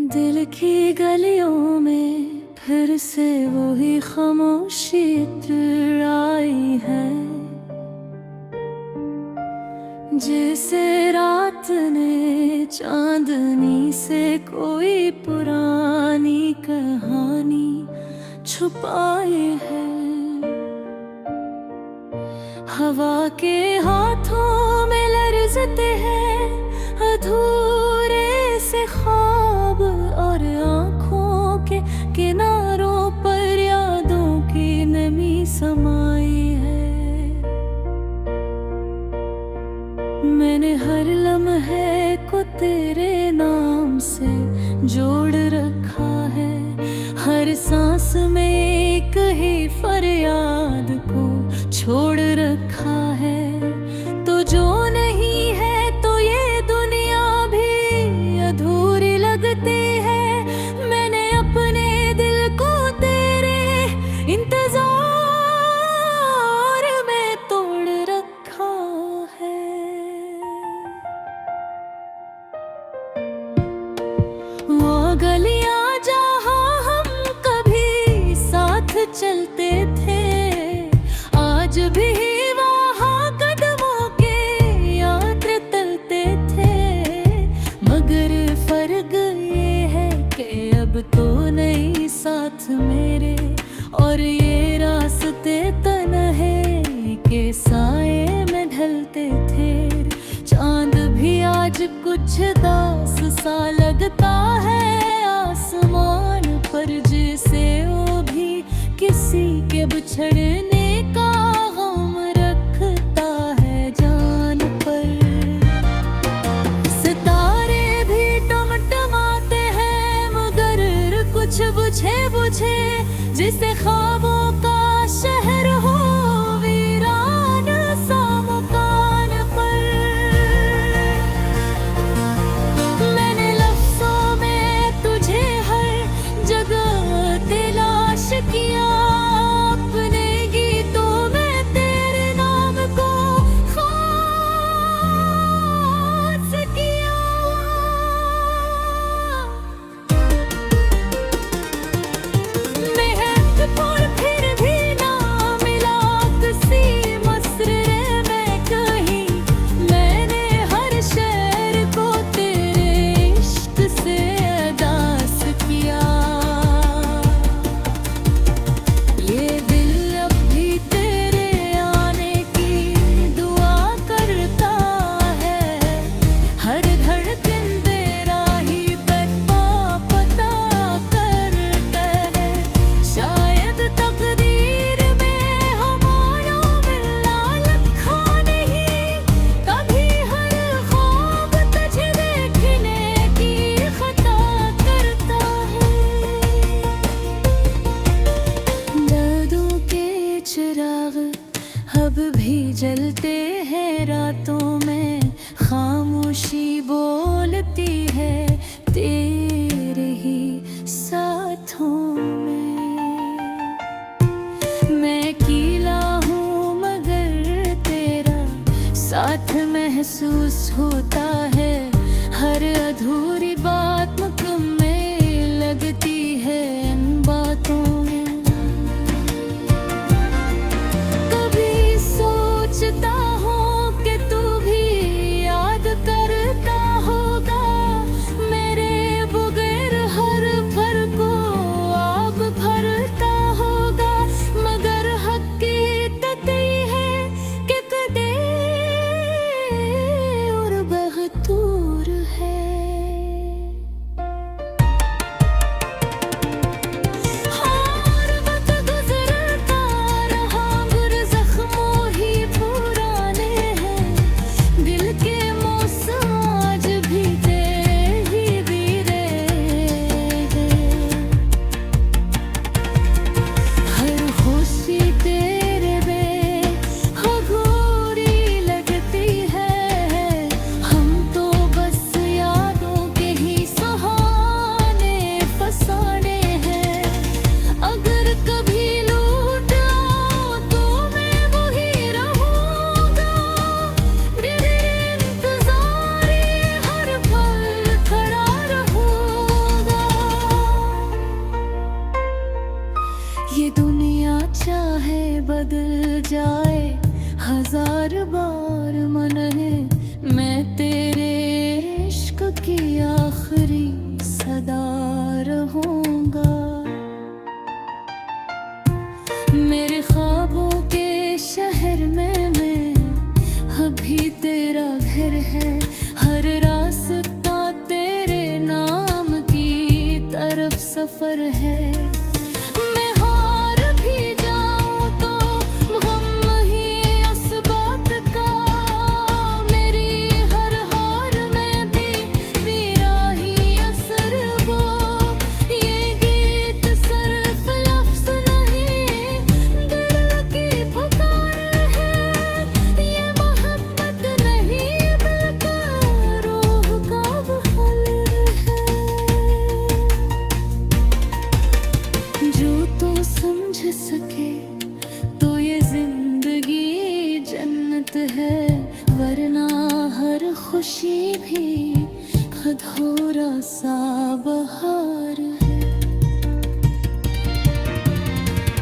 दिल की गलियों में फिर से वही खामोशी इत्र आई है, जैसे रात ने चांदनी से कोई पुरानी कहानी छुपाई है। हवा के हाथों में लरजते हैं अधूरे से ख्वाब, और आँखों के किनारों पर यादों की नमी समाई है। मैंने हर लम्हे को तेरे नाम से जोड़ रखा है, हर सांस में एक ही फरियाद को छोड़ रखा है। तो जो नहीं है तो ये दुनिया भी अधूरी लगती है। मैंने अपने दिल को तेरे इंतजार में तोड़ रखा है। वो गलियां जहां हम कभी साथ चलते थे, आज भी वहाँ कदमों के यात्र तलते थे। मगर फर्क ये है कि अब तो नहीं साथ मेरे, और ये रास्ते तन्हे के साए में ढलते थे। चांद भी आज कुछ दास सा लगता है आसमान पर, जैसे वो भी किसी के बिछड़ने का गम रखता है जान पर। सितारे भी टमटमाते हैं मगर कुछ बुझे बुझे, जिसे ख्वाबों का शहर हो वीरान सा मकान पर। मैंने लफ्जों में तुझे हर जगह तलाश किया, अपने गीतों में तेरे नाम को खास किया। महत्वपूर्ण फिर भी ना मिला किसी मसरे में कहीं, मैंने हर शेर को तेरे इश्क से अदास किया। ये दिल अब भी तेरे आने की दुआ करता है, हर धड़कन तेरा ही बता पता करता है। शायद तकदीर में हमारा मिलना लिखा नहीं, कभी हर ख्वाब तुझे देखने की खता करता है। दर्दों के चिराग अब भी जलते हैं रातों में, खामोशी बोलती है तेरे ही साथों में। मैं अकेला हूँ मगर तेरा साथ महसूस होता है, हर अधूरी बात मुकम्मल लगती है इन बातों में। कभी सोचता हूँ कि तू भी याद करता होगा, मेरे बगैर हर भर को आप भरता होगा। मगर हकीकत ये है कि कदे और बगतूर है। बदल जाए हजार बार मन है, मैं तेरे इश्क की आखिरी सदा रहूंगा। मेरे ख्वाबों के शहर में मैं अभी तेरा घर है, हर रास्ता तेरे नाम की तरफ सफर है। मैं हार भी जाऊं तो गम नहीं इस बात का, मेरी हर हार में भी मेरा ही असर वो। ये गीत सिर्फ लफ्ज़ नहीं, दिल की पुकार है, ये मोहब्बत नहीं बल्कि रूह का बहार है। जो तो समझ सके तो ये जिंदगी जन्नत है, वरना हर खुशी भी अधूरा सा बहार है।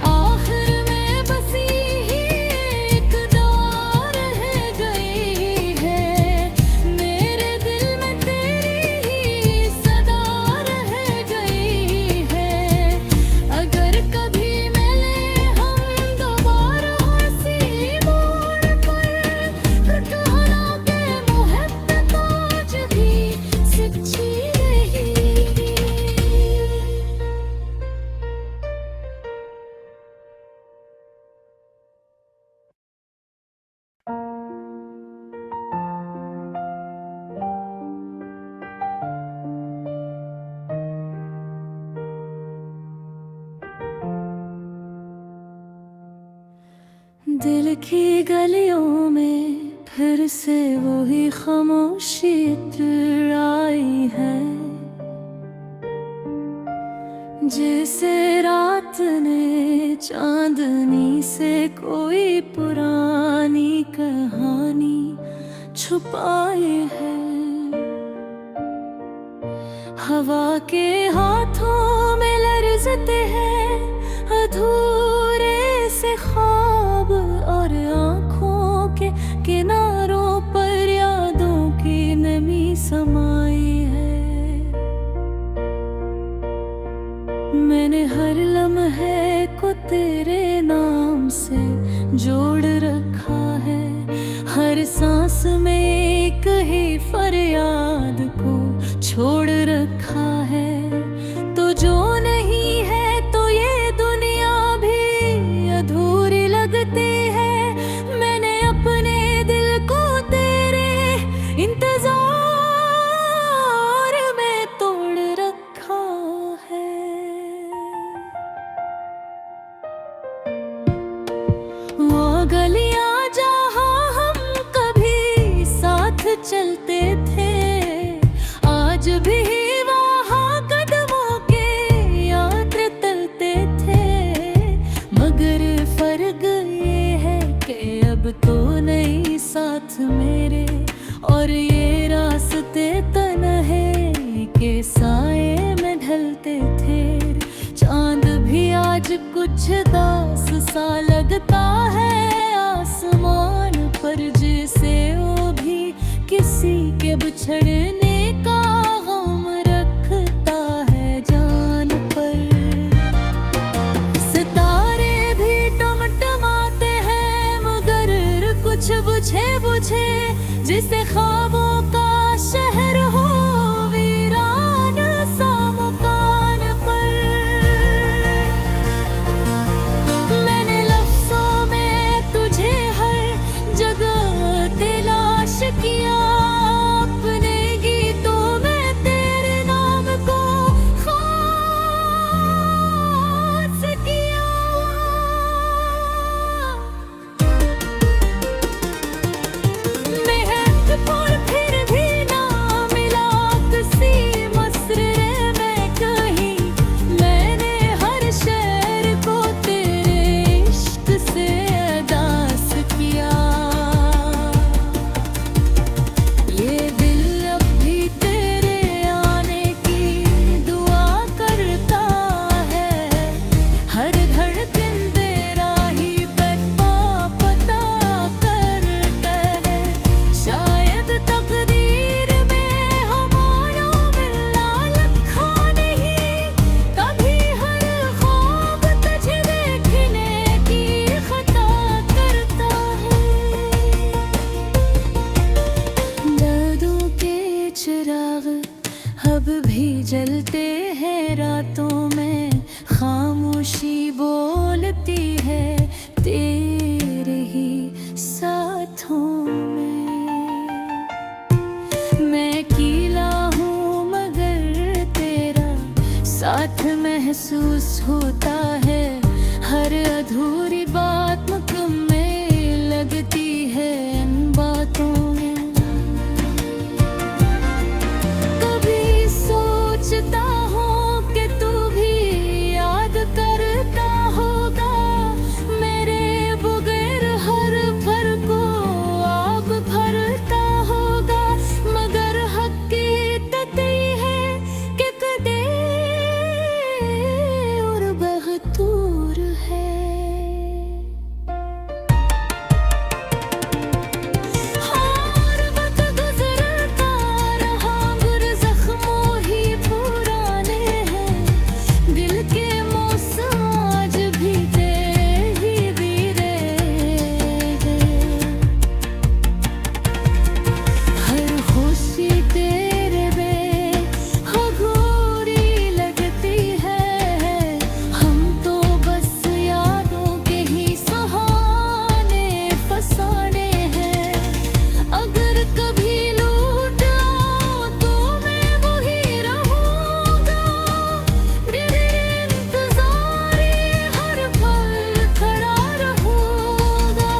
आखिर में बसी ही एक दौर रह गई है, मेरे दिल में तेरी ही सदा रह गई है। अगर कभी मिले हम दोबारा इसी मोड़ पर, फिर कहना कि मोहब्बत आज भी सच्ची रही। दिल की गलियों में फिर से वही खामोशी इतर आई है, जैसे रात ने चांदनी से कोई पुरानी कहानी छुपाई है। हवा के हाथों में लर्जते हैं अधूरे से ख्वाब, और आँखों के किनारों पर यादों की नमी समाई है। मैंने हर लम्हे को तेरे नाम से जोड़ रखा है, हर सांस में एक ही फरियाद को छोड़ रखा है। तो जो नहीं है तो ये दुनिया भी अधूरी लगती है, मैंने अपने दिल को तेरे इंतजार में तोड़ रखा है। वो गलियां जहां हम कभी साथ चलते थे, आज भी वहाँ कदमों के यात्र तलते थे। मगर फर्क ये है कि अब तो नहीं साथ मेरे, और ये रास्ते तन्हे के साए में ढलते थे। चांद भी आज कुछ दास सा लगता है आसमान पर, जैसे वो भी किसी के बिछड़ने का गम रखता है जान पर। सितारे भी टमटमाते हैं मगर कुछ बुझे बुझे, जिसे ख्वाबों का शहर हो वीरान सा मकान पर। मैंने लफ्ज़ों में तुझे हर जगह तलाश किया, अपने ढलती है तेरे ही साथों में। मैं अकेला हूँ मगर तेरा साथ महसूस होता है। हर अधूरी बात मुकम्मल लगती है इन बातों में। कभी सोचता हूँ कि तू भी याद करता होगा मेरे बगैर हर पल को आप भरता होगा। मगर हकीकत ये है कि कदे और बहुत दूर है। और वक्त गुजरता रहा गुर जख्मों ही पुराने हैं। दिल के मौसम आज भी तेरे ही बीरे हैं। हर खुशी तेरे बेअधूरी लगती है। हम तो बस यादों के ही सहाने फसाने हैं। अगर कभी लौट आओ तो मैं वही रहूंगा। तेरे इंतजार हर पल खड़ा रहूंगा।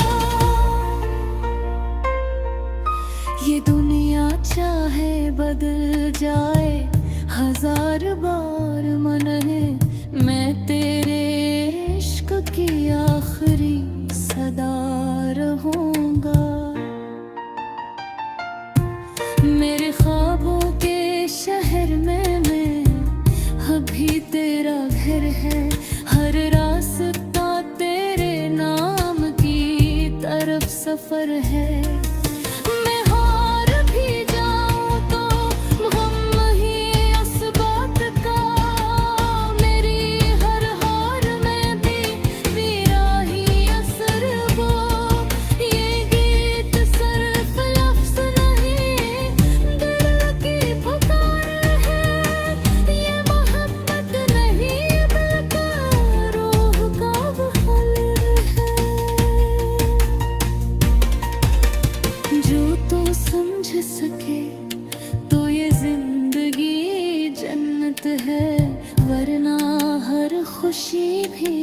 ये दुनिया चाहे बदल जाए हजार बार मन है, मैं तेरे इश्क की आखिरी सदा रहूंगा। मेरे ख्वाबों के शहर में मैं अभी तेरा घर है। हर रास्ता तेरे नाम की तरफ सफर है। मैं हार भी जाऊं तो गम ही इस बात का। मेरी हर हार में भी मेरा ही असर वो। ये गीत सिर्फ लफ्ज़ नहीं दिल की पुकार है। ये मोहब्बत नहीं बल्कि रूह का बहार है। जो तो समझ सके तो ये जिंदगी जन्नत है, वरना हर खुशी भी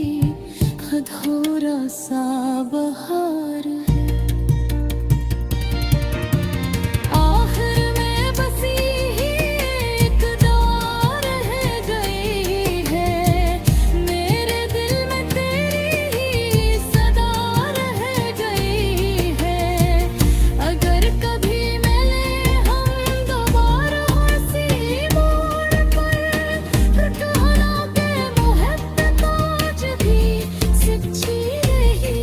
अधूरा सा बहार है। आखिर में बसी ही एक दौर रह गई है। मेरे दिल में तेरी ही सदा रह गई है। अगर कभी मिले हम दोबारा उसी मोड़ पर, तो कहना कि मोहब्बत आज भी सच्ची रही।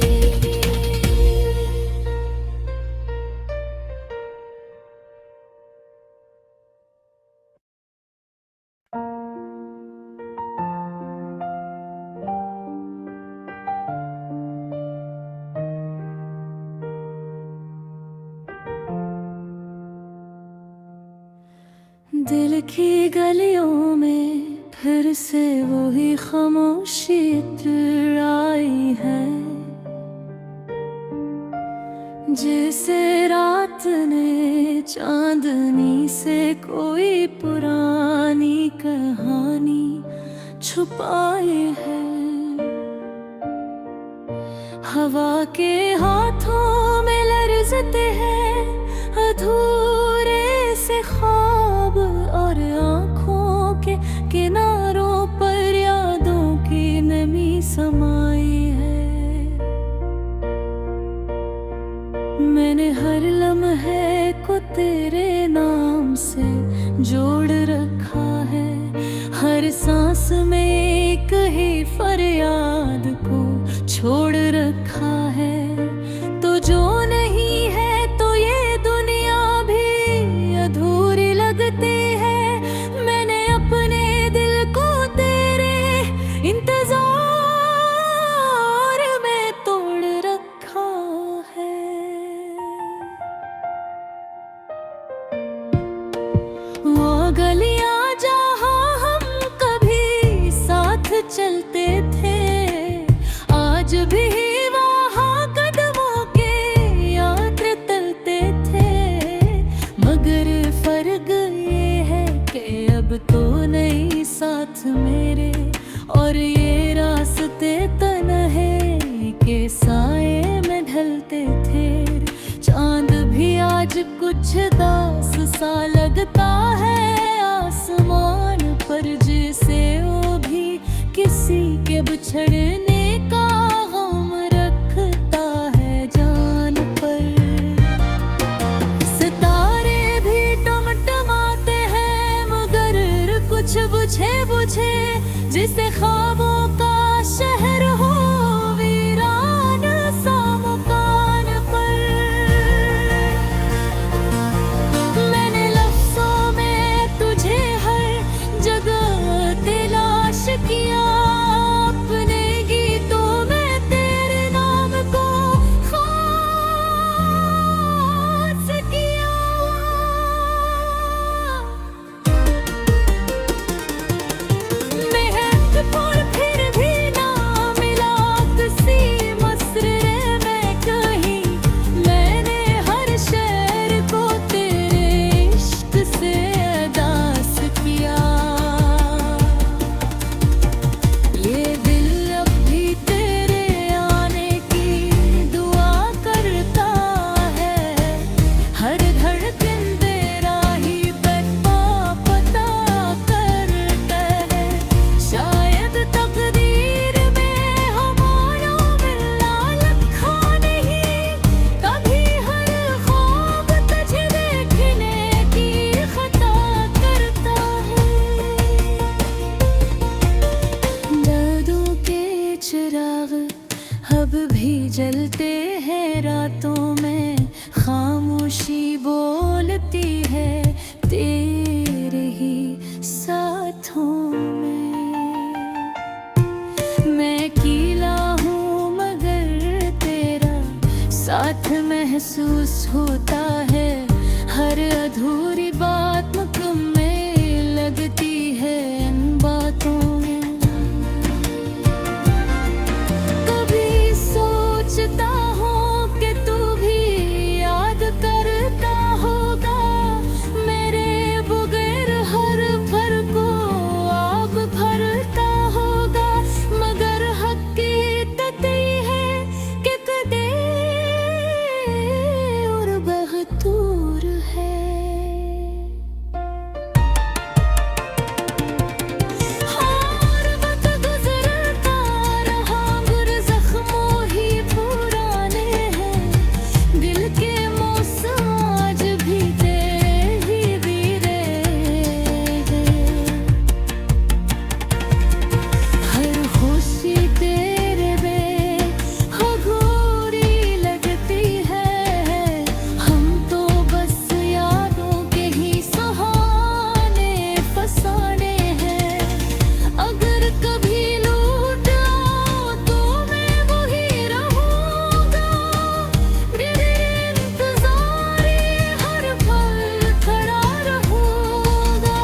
दिल की गलियों में फिर से वही खामोशी इतर आई है। जैसे रात ने चांदनी से कोई पुरानी कहानी छुपाई है। हवा के हाथों में लर्जते हैं अधूरे से ख्वाब, और आँखों के किनारों पर यादों की नमी समाई है। मैंने हर लम्हे को तेरे नाम से जोड़ रखा है। हर सांस में एक ही फरियाद को छोड़ रखा है। तो जो नहीं है तो ये दुनिया भी अधूरी लगती है। मैंने अपने दिल को तेरे इंतजार में तोड़ रखा है। वो गलियां जहां हम कभी साथ चलते थे, आज भी वहाँ कदमों के यात्र तलते थे, मगर फर्क ये है कि अब तो नहीं साथ मेरे, और ये रास्ते तन्हे के साए में ढलते थे। चांद भी आज कुछ दास सा लगता है आसमान पर, जैसे वो भी किसी के बिछड़ने का गम रखता है जान पर। सितारे भी टमटमाते हैं मगर कुछ बुझे बुझे, जिसे ख्वाबों का शहर हो वीरान सा मकान पर। मैंने लफ्ज़ों में तुझे हर जगह तलाश किया, अपने गीतों में तेरे नाम को खास किया। महत्वपूर्ण फिर भी ना मिला किसी मसरे में कहीं, मैंने हर शेर को तेरे इश्क से अदास किया। ये दिल अब भी तेरे आने की दुआ करता है, हर धड़कन तेरा ही बता पता करता है। शायद तकदीर में हमारा मिलना लिखा नहीं, कभी हर ख्वाब तुझे देखने की खता करता है। दर्दों के चिराग अब भी जलते हैं रातों में, खामोशी बोलती है तेरे ही साथों में। मैं अकेला हूँ मगर तेरा साथ महसूस होता है, हर अधूरी बात मुकम्मल लगती है इन बातों में। कभी सोचता हूँ कि तू भी याद करता होगा, मेरे बगैर हर भर को आप भरता होगा, मगर हकीकत ये है कि कदे और बहतूर है। और वक्त गुजरता रहा गुर जख्मों ही पुराने हैं, दिल के मौसम आज भी तेरे ही बीरे हैं। हर खुशी तेरे बेखबूरी लगती है, हम तो बस यादों के ही सहाने फसाने हैं। अगर कभी लौट आओ तो मैं वही रहूंगा, तेरे इंतज़ार हर पल खड़ा रहूंगा।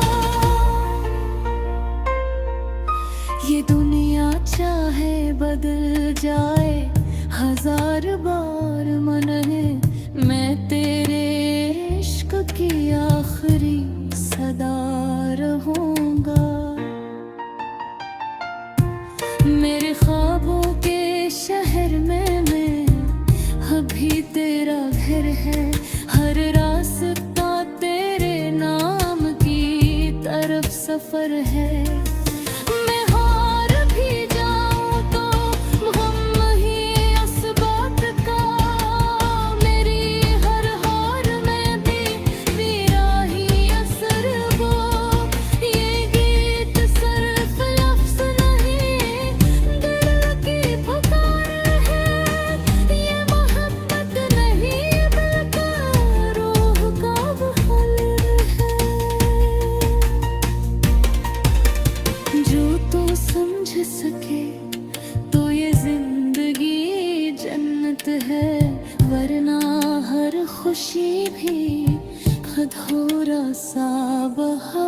ये दुनिया चाहे बदल जाए हजार बार मन है, मैं तेरे इश्क की आखिरी सदा रहूंगा। मेरे ख्वाबों के शहर में मैं अभी तेरा घर है, हर रास्ता तेरे नाम की तरफ सफर है। मैं हार भी जाऊं तो गम ही इस बात का, मेरी हर हार में भी मेरा ही असर वो। ये गीत सिर्फ लफ्ज़ नहीं, दिल की पुकार है, ये मोहब्बत नहीं बल्कि रूह का बहार है। जो तो समझ सके तो ये जिंदगी जन्नत है, वरना हर खुशी भी अधूरा सा बहार